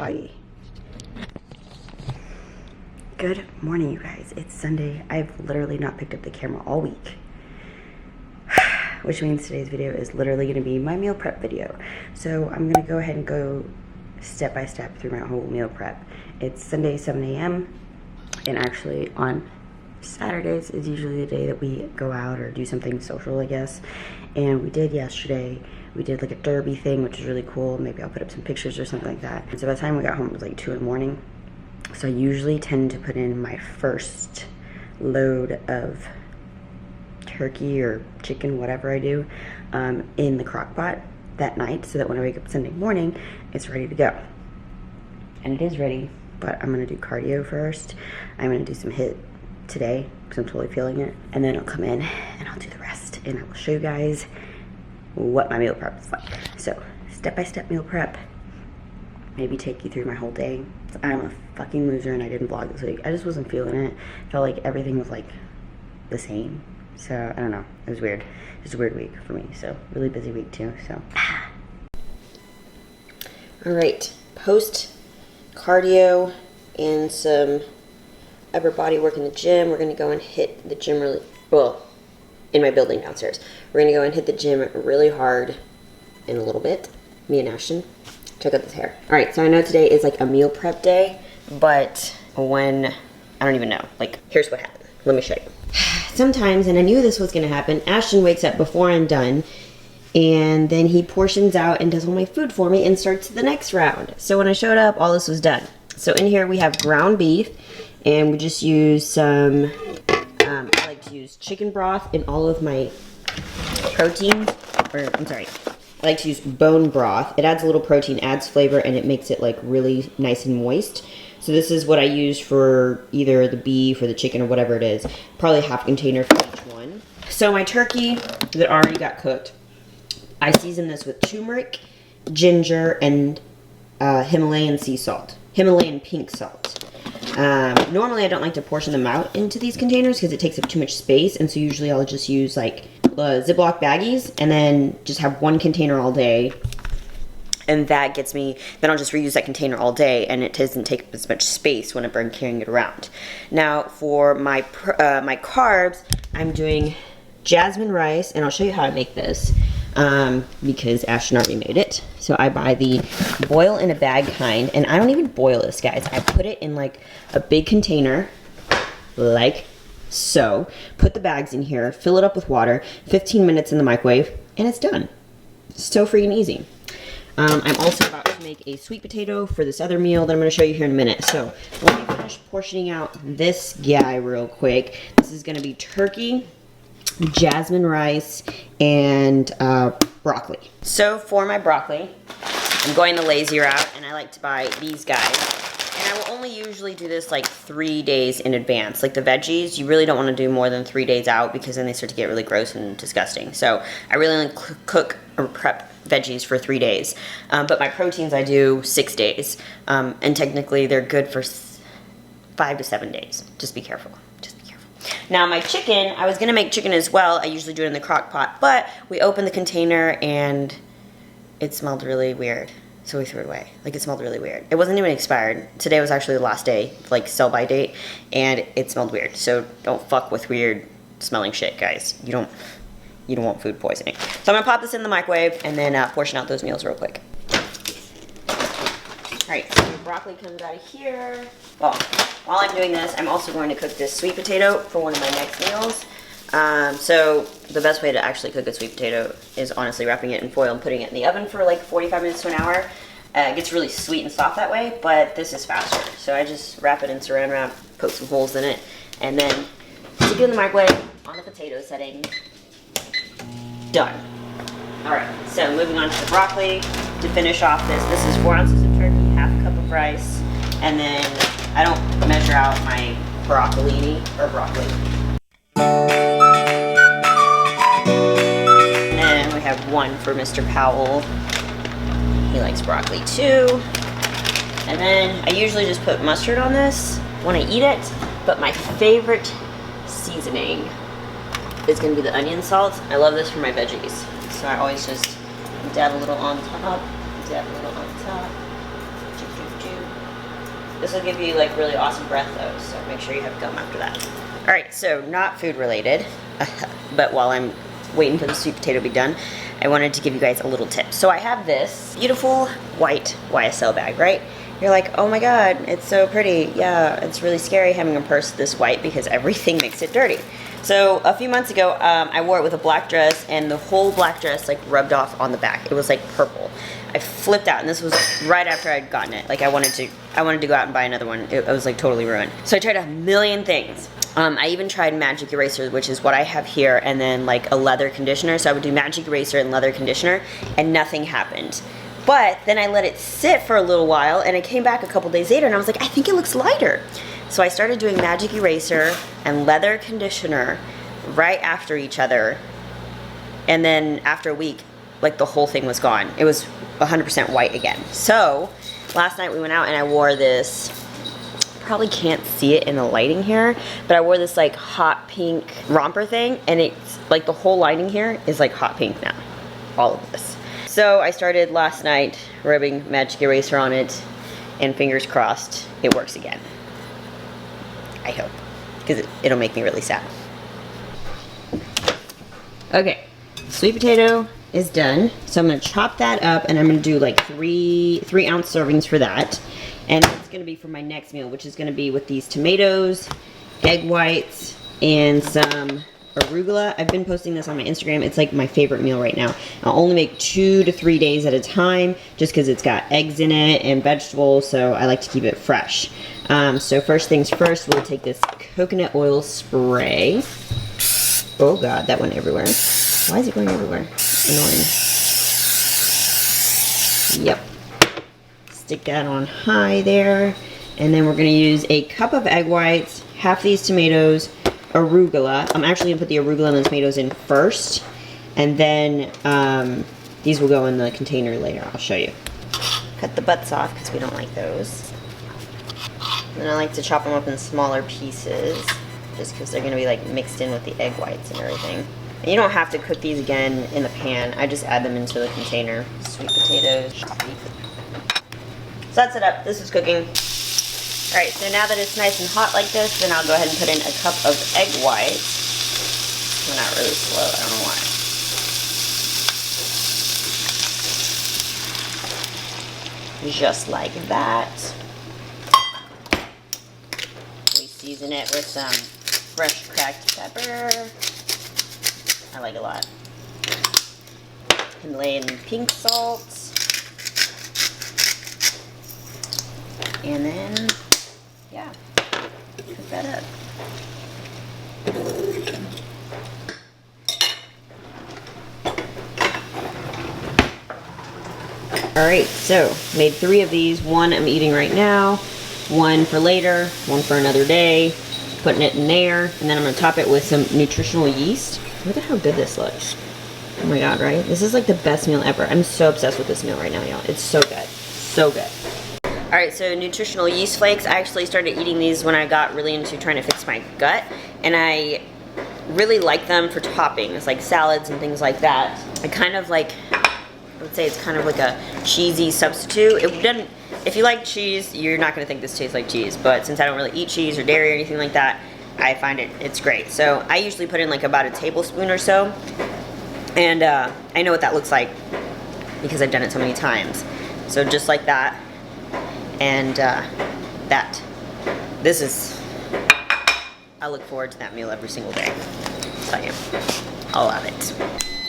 Hi. Good morning, you guys. It's Sunday. I've literally not picked up the camera all week. Which means today's video is literally going to be my meal prep video. So I'm going to go ahead and go step by step through my whole meal prep. It's Sunday, 7 a.m. And actually on Saturdays is usually the day that we go out or do something social, I guess. And we did yesterday. We did like a derby thing, which is really cool. Maybe I'll put up some pictures or something like that. And so by the time we got home, it was like 2 in the morning. So I usually tend to put in my first load of turkey or chicken, whatever I do, in the crock pot that night, so that when I wake up Sunday morning, it's ready to go. And it is ready, but I'm gonna do cardio first. I'm gonna do some HIIT today, because I'm totally feeling it. And then I'll come in and I'll do the rest, and I will show you guys what my meal prep is like. So, step-by-step meal prep, maybe take you through my whole day. I'm a fucking loser and I didn't vlog this week. I just wasn't feeling it. Felt like everything was like the same. So, I don't know. It was weird. It was a weird week for me. So, really busy week too, so. Alright, post cardio and some upper body work in the gym. We're gonna go and hit the gym really, well, in my building downstairs. We're gonna go and hit the gym really hard in a little bit. Me and Ashton. Check out this hair. All right, so I know today is like a meal prep day, but when, I don't even know. Like, here's what happened. Let me show you. Sometimes, and I knew this was gonna happen, Ashton wakes up before I'm done, and then he portions out and does all my food for me and starts the next round. So when I showed up, all this was done. So in here we have ground beef, and we just use some, I like to use chicken broth in all of my protein, or I'm sorry, I like to use bone broth. It adds a little protein, adds flavor, and it makes it like really nice and moist. So this is what I use for either the beef or the chicken or whatever it is. Probably half a container for each one. So my turkey that already got cooked, I season this with turmeric, ginger, and Himalayan sea salt. Himalayan pink salt. Normally I don't like to portion them out into these containers because it takes up too much space, and so usually I'll just use like Ziploc baggies and then just have one container all day, and that gets me, then I'll just reuse that container all day, and it doesn't take up as much space when I'm carrying it around. Now for my my carbs, I'm doing jasmine rice, and I'll show you how I make this because Ashton already made it. So I buy the boil in a bag kind, and I don't even boil this, guys. I put it in like a big container, like so. Put the bags in here, fill it up with water, 15 minutes in the microwave, and it's done. So freaking easy. I'm also about to make a sweet potato for this other meal that I'm going to show you here in a minute. So let me finish portioning out this guy real quick. This is going to be turkey, jasmine rice, and broccoli. So for my broccoli, I'm going the lazy route, and I like to buy these guys. And I will only usually do this like 3 days in advance. Like the veggies, you really don't want to do more than 3 days out because then they start to get really gross and disgusting. So I really only cook or prep veggies for 3 days. But my proteins I do 6 days. And technically they're good for 5 to 7 days. Just be careful. Just be careful. Now my chicken, I was going to make chicken as well. I usually do it in the crock pot. But we opened the container and it smelled really weird. So we threw it away. Like, it smelled really weird. It wasn't even expired. Today was actually the last day, like sell by date, and it smelled weird. So don't fuck with weird smelling shit, guys. You don't want food poisoning. So I'm gonna pop this in the microwave and then portion out those meals real quick. All right, so the broccoli comes out of here. Well, while I'm doing this, I'm also going to cook this sweet potato for one of my next meals. So the best way to actually cook a sweet potato is honestly wrapping it in foil and putting it in the oven for like 45 minutes to an hour. It gets really sweet and soft that way, but this is faster. So I just wrap it in saran wrap, poke some holes in it, and then stick it in the microwave on the potato setting. Done. Alright, so moving on to the broccoli to finish off this. This is 4 ounces of turkey, half a cup of rice, and then I don't measure out my broccolini or broccoli. Have one for Mr. Powell. He likes broccoli too. And then I usually just put mustard on this when I eat it, but my favorite seasoning is going to be the onion salt. I love this for my veggies. So I always just dab a little on top, dab a little on top. This will give you like really awesome breath though, so make sure you have gum after that. All right, so not food related, but while I'm waiting for the sweet potato to be done, I wanted to give you guys a little tip. So I have this beautiful white YSL bag, right? You're like, oh my God, it's so pretty. Yeah, it's really scary having a purse this white because everything makes it dirty. So a few months ago, I wore it with a black dress, and the whole black dress like rubbed off on the back. It was like purple. I flipped out, and this was right after I'd gotten it. Like I wanted to go out and buy another one. It was like totally ruined. So I tried a million things. I even tried magic eraser, which is what I have here, and then like a leather conditioner. So I would do magic eraser and leather conditioner, and nothing happened. But then I let it sit for a little while, and I came back a couple days later, and I was like, I think it looks lighter. So I started doing magic eraser and leather conditioner right after each other, and then after a week, like the whole thing was gone. It was 100% white again. So last night we went out and I wore this, probably can't see it in the lighting here, but I wore this like hot pink romper thing, and it's like the whole lining here is like hot pink now, all of this. So I started last night rubbing magic eraser on it, and fingers crossed it works again. I hope, because it'll make me really sad. Okay, sweet potato is done. So I'm gonna chop that up, and I'm gonna do like three ounce servings for that. And it's gonna be for my next meal, which is gonna be with these tomatoes, egg whites, and some arugula. I've been posting this on my Instagram. It's like my favorite meal right now. I'll only make 2 to 3 days at a time, just because it's got eggs in it and vegetables, so I like to keep it fresh. So first things first, we'll take this coconut oil spray. Oh God, that went everywhere. Why is it going everywhere? Annoying. Yep. Stick that on high there. And then we're gonna use a cup of egg whites, half these tomatoes, arugula. I'm actually gonna put the arugula and the tomatoes in first, and then these will go in the container later. I'll show you. Cut the butts off because we don't like those. And then I like to chop them up in smaller pieces, just because they're gonna be like mixed in with the egg whites and everything. And you don't have to cook these again in the pan. I just add them into the container. Sweet potatoes. So that's it up. This is cooking. All right, so now that it's nice and hot like this, then I'll go ahead and put in a cup of egg whites. They're not really slow, I don't know why. Just like that. We season it with some fresh cracked pepper. I like it a lot. And lay in pink salt. And then, yeah, cook that up. Alright, so made 3 of these. One I'm eating right now, one for later, one for another day. Putting it in there, and then I'm going to top it with some nutritional yeast. Look at how good this looks. Oh my God, right? This is like the best meal ever. I'm so obsessed with this meal right now, y'all. It's so good. So good. Alright, so nutritional yeast flakes. I actually started eating these when I got really into trying to fix my gut, and I really like them for toppings, like salads and things like that. I kind of like, I would say it's kind of like a cheesy substitute. It doesn't, if you like cheese, you're not going to think this tastes like cheese, but since I don't really eat cheese or dairy or anything like that, I find it's great. So I usually put in like about a tablespoon or so, and I know what that looks like because I've done it so many times. So just like that. And this is, I look forward to that meal every single day. I'll tell you, I love it.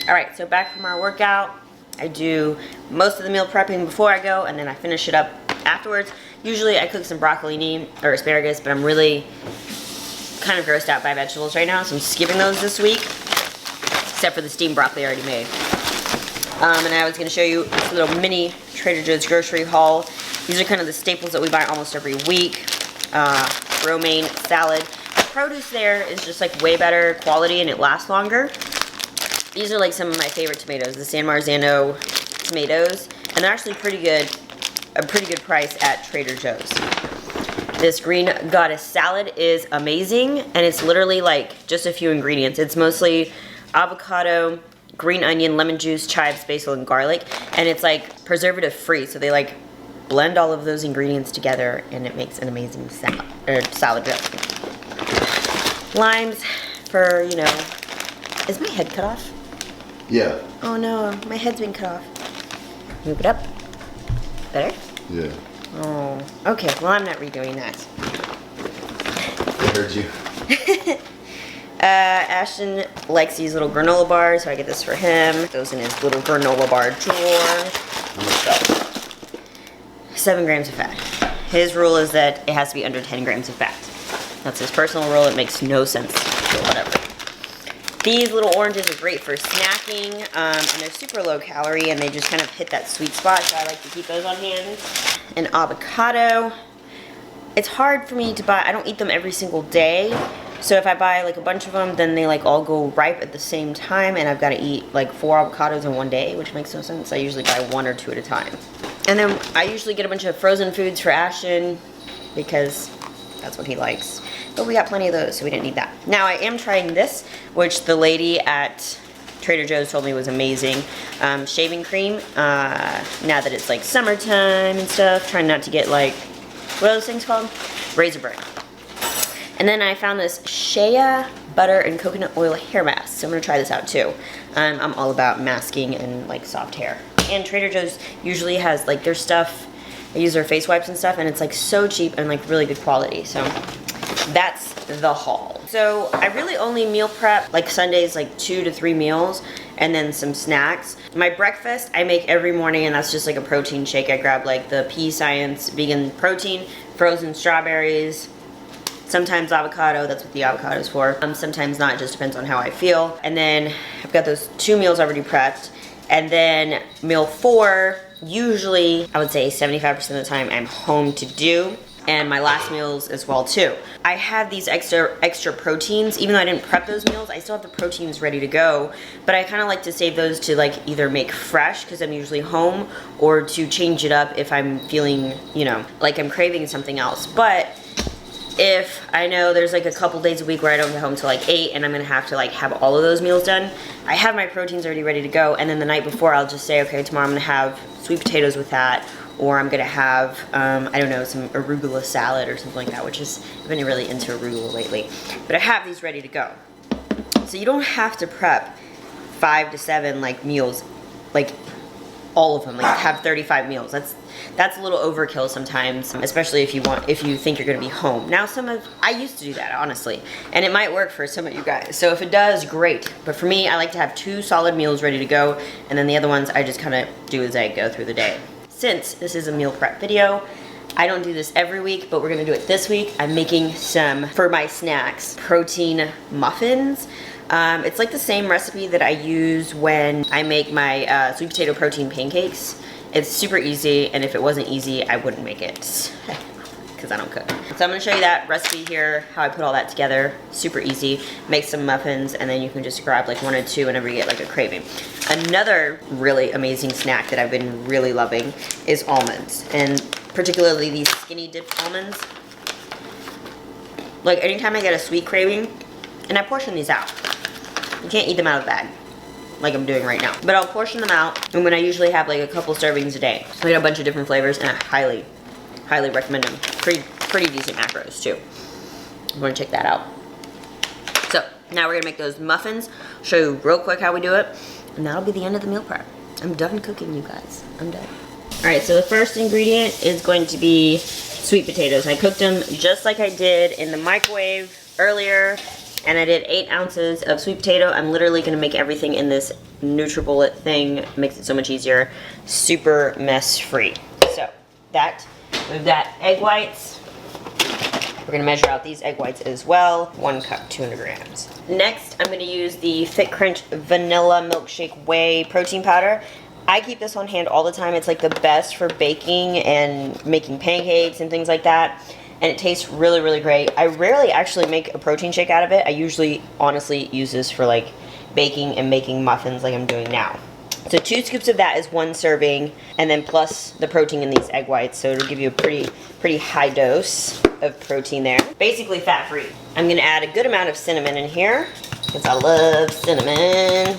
All right, so back from our workout, I do most of the meal prepping before I go, and then I finish it up afterwards. Usually I cook some broccolini or asparagus, but I'm really kind of grossed out by vegetables right now, so I'm skipping those this week, except for the steamed broccoli I already made. And I was gonna show you this little mini Trader Joe's grocery haul. These are kind of the staples that we buy almost every week. Romaine salad. The produce there is just like way better quality and it lasts longer. These are like some of my favorite tomatoes, the San Marzano tomatoes, and they're actually pretty good, a pretty good price at Trader Joe's. This Green Goddess salad is amazing, and it's literally like just a few ingredients. It's mostly avocado, green onion, lemon juice, chives, basil, and garlic, and it's like preservative free, so they like blend all of those ingredients together and it makes an amazing salad dressing. Limes for, you know, is my head cut off? Yeah. Oh no, my head's been cut off. Move it up. Better? Yeah. Oh, okay, well I'm not redoing that. I heard you. Ashton likes these little granola bars, so I get this for him. Goes in his little granola bar drawer. How much fat? 7 grams of fat. His rule is that it has to be under 10 grams of fat. That's his personal rule. It makes no sense, but whatever. These little oranges are great for snacking, and they're super low calorie, and they just kind of hit that sweet spot, so I like to keep those on hand. An avocado. It's hard for me to buy. I don't eat them every single day. So if I buy like a bunch of them, then they like all go ripe at the same time, and I've got to eat like 4 avocados in one day, which makes no sense. I usually buy 1 or 2 at a time. And then I usually get a bunch of frozen foods for Ashton because that's what he likes. But we got plenty of those, so we didn't need that. Now I am trying this, which the lady at Trader Joe's told me was amazing. Shaving cream, now that it's like summertime and stuff, trying not to get like, what are those things called? Razor burn. And then I found this shea butter and coconut oil hair mask. So I'm gonna try this out too. I'm all about masking and like soft hair. And Trader Joe's usually has like their stuff. I use their face wipes and stuff, and it's like so cheap and like really good quality. So that's the haul. So I really only meal prep like Sundays, like 2 to 3 meals, and then some snacks. My breakfast I make every morning, and that's just like a protein shake. I grab like the Pea Science vegan protein, frozen strawberries, sometimes avocado, that's what the avocado is for. Sometimes not, it just depends on how I feel. And then I've got those 2 meals already prepped. And then meal 4, usually I would say 75% of the time I'm home to do. And my last meals as well too. I have these extra proteins. Even though I didn't prep those meals, I still have the proteins ready to go. But I kind of like to save those to like either make fresh, because I'm usually home, or to change it up if I'm feeling, you know, like I'm craving something else. But if I know there's like a couple days a week where I don't get home till like 8 and I'm gonna have to like have all of those meals done, I have my proteins already ready to go, and then the night before I'll just say, okay, tomorrow I'm gonna have sweet potatoes with that, or I'm gonna have, I don't know, some arugula salad or something like that, which is, I've been really into arugula lately. But I have these ready to go. So you don't have to prep 5 to 7 like meals, like all of them, like have 35 meals. That's a little overkill sometimes, especially if you think you're gonna be home. Now I used to do that, honestly, and it might work for some of you guys. So if it does, great. But for me, I like to have 2 solid meals ready to go, and then the other ones I just kind of do as I go through the day. Since this is a meal prep video, I don't do this every week, but we're gonna do it this week. I'm making some, for my snacks, protein muffins. It's like the same recipe that I use when I make my sweet potato protein pancakes. It's super easy, and if it wasn't easy, I wouldn't make it, because I don't cook. So I'm gonna show you that recipe here, how I put all that together. Super easy. Make some muffins, and then you can just grab like 1 or 2 whenever you get like a craving. Another really amazing snack that I've been really loving is almonds, and particularly these skinny dipped almonds. Like anytime I get a sweet craving, and I portion these out. You can't eat them out of the bag, like I'm doing right now. But I'll portion them out, and when I usually have like a couple servings a day. I get a bunch of different flavors, and I highly, highly recommend them. Pretty decent macros too. I'm gonna check that out. So now we're gonna make those muffins. Show you real quick how we do it, and that'll be the end of the meal prep. I'm done cooking, you guys. I'm done. All right, so the first ingredient is going to be sweet potatoes. I cooked them just like I did in the microwave earlier. And I did 8 ounces of sweet potato. I'm literally gonna make everything in this NutriBullet thing. Makes it so much easier. Super mess free. So we've got egg whites. We're gonna measure out these egg whites as well. 1 cup, 200 grams. Next, I'm gonna use the Fit Crunch Vanilla Milkshake Whey Protein Powder. I keep this on hand all the time. It's like the best for baking and making pancakes and things like that. And it tastes really, really great. I rarely actually make a protein shake out of it. I usually, honestly, use this for like baking and making muffins like I'm doing now. So 2 scoops of that is 1 serving, and then plus the protein in these egg whites. So it'll give you a pretty high dose of protein there. Basically fat-free. I'm gonna add a good amount of cinnamon in here, because I love cinnamon.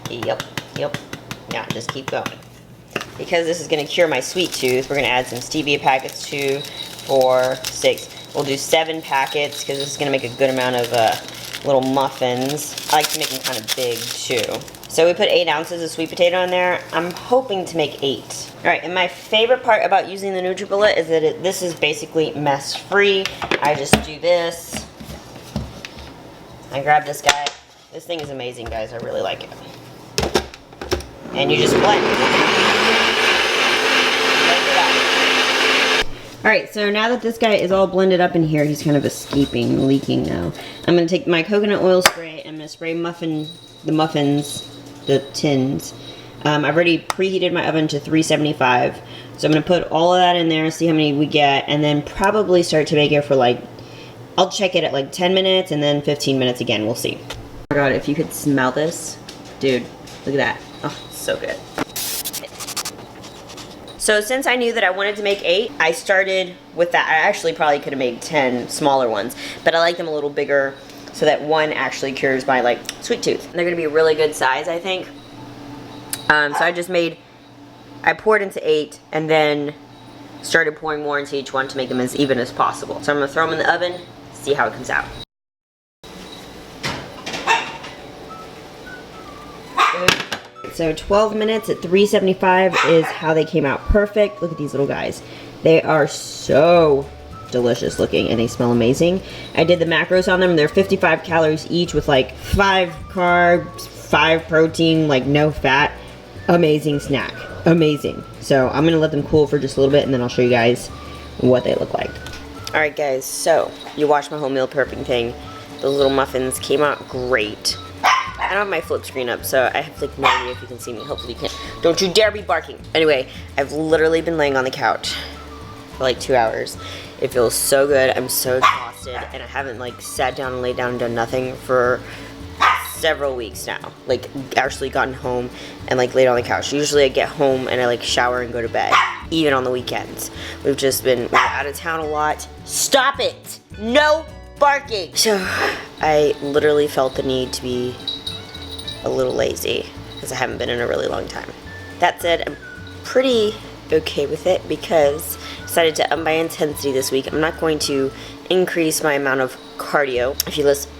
Yep. Now just keep going. because this is gonna cure my sweet tooth, we're gonna add some stevia packets, 2, 4, 6. We'll do 7 packets because this is gonna make a good amount of little muffins. I like to make them kind of big too. So we put 8 ounces of sweet potato in there. I'm hoping to make 8. All right, and my favorite part about using the NutriBullet is that this is basically mess free. I just do this. I grab this guy. This thing is amazing, guys. I really like it. And you just blend. All right, so now that this guy is all blended up in here, he's kind of escaping, leaking now. I'm gonna take my coconut oil spray. I'm gonna spray the muffins, the tins. I've already preheated my oven to 375. So I'm gonna put all of that in there, see how many we get, and then probably start to bake it for like, I'll check it at like 10 minutes and then 15 minutes again, we'll see. Oh my God, if you could smell this. Dude, look at that. Oh, so good. So since I knew that I wanted to make 8, I started with that. I actually probably could have made 10 smaller ones, but I like them a little bigger so that one actually cures my like sweet tooth. They're gonna be a really good size, I think. So I poured into 8 and then started pouring more into each one to make them as even as possible. So I'm gonna throw them in the oven, see how it comes out. So 12 minutes at 375 is how they came out perfect. Look at these little guys. They are so delicious looking and they smell amazing. I did the macros on them. They're 55 calories each with like 5 carbs, 5 protein, like no fat. Amazing snack. Amazing. So I'm gonna let them cool for just a little bit and then I'll show you guys what they look like. All right guys, so you watched my whole meal prepping thing. Those little muffins came out great. I don't have my flip screen up, so I have like no idea if you can see me. Hopefully you can. Don't you dare be barking. Anyway, I've literally been laying on the couch for like 2 hours. It feels so good. I'm so exhausted, and I haven't like sat down and laid down and done nothing for several weeks now. Like actually gotten home and like laid on the couch. Usually I get home and I like shower and go to bed, even on the weekends. We're out of town a lot. Stop it! No barking! So I literally felt the need to be a little lazy because I haven't been in a really long time. That said, I'm pretty okay with it because I decided to up my intensity this week. I'm not going to increase my amount of cardio.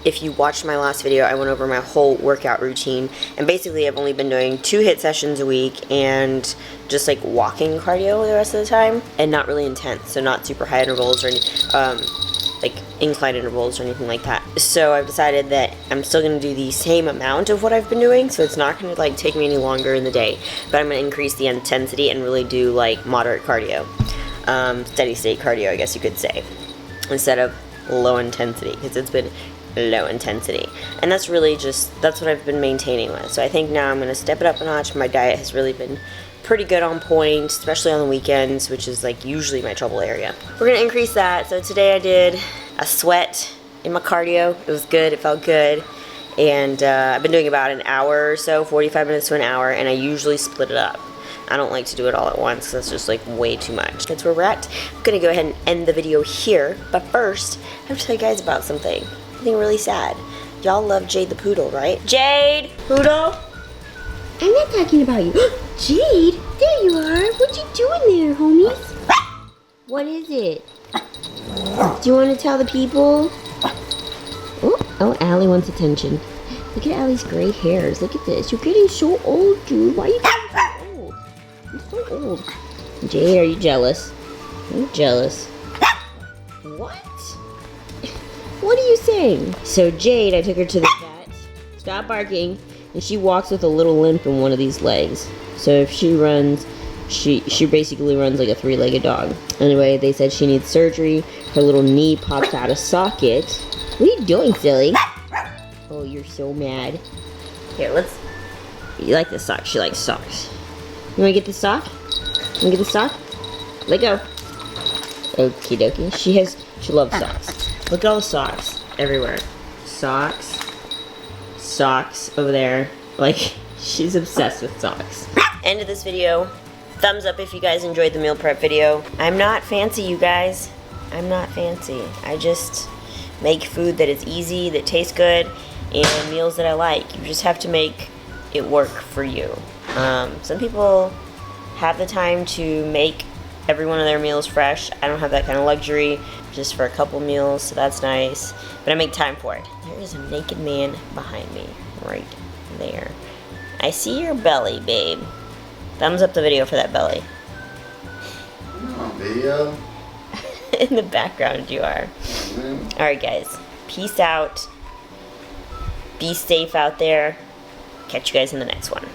If you watched my last video, I went over my whole workout routine, and basically I've only been doing 2 HIIT sessions a week and just like walking cardio the rest of the time, and not really intense, so not super high intervals or like incline intervals or anything like that. So I've decided that I'm still gonna do the same amount of what I've been doing, so it's not gonna like take me any longer in the day, but I'm gonna increase the intensity and really do like moderate cardio, steady state cardio, I guess you could say, instead of low intensity, because it's been low intensity, and that's what I've been maintaining with. So I think now I'm gonna step it up a notch. My diet has really been pretty good on point, especially on the weekends, which is like usually my trouble area. We're gonna increase that. So today I did a sweat in my cardio. It was good, it felt good. And I've been doing about an hour or so, 45 minutes to an hour, and I usually split it up. I don't like to do it all at once because that's just like way too much. That's where we're at. I'm gonna go ahead and end the video here, but first, I have to tell you guys about something really sad. Y'all love Jade the Poodle, right? Jade! Poodle? I'm not talking about you. Jade, there you are. What you doing there, homies? What is it? Do you want to tell the people? Oh, Allie wants attention. Look at Allie's gray hairs. Look at this. You're getting so old, dude. Why are you getting so old? You're so old. Jade, are you jealous? I'm jealous. What? What are you saying? So Jade, I took her to the vet. Stop barking. And she walks with a little limp in one of these legs. So if she runs, she basically runs like a 3-legged dog. Anyway, they said she needs surgery. Her little knee pops out of socket. What are you doing, silly? Oh, you're so mad. Here, you like the sock. She likes socks. You wanna get the sock? You wanna get the sock? Let go. Okie dokie. She loves socks. Look at all the socks everywhere. Socks over there. Like, she's obsessed with socks. End of this video. Thumbs up if you guys enjoyed the meal prep video. I'm not fancy, you guys. I'm not fancy. I just make food that is easy, that tastes good, and meals that I like. You just have to make it work for you. Some people have the time to make every one of their meals fresh. I don't have that kind of luxury, just for a couple meals, so that's nice. But I make time for it. There is a naked man behind me, right there. I see your belly, babe. Thumbs up the video for that belly. Come on, video. In the background you are. Alright guys, peace out. Be safe out there. Catch you guys in the next one.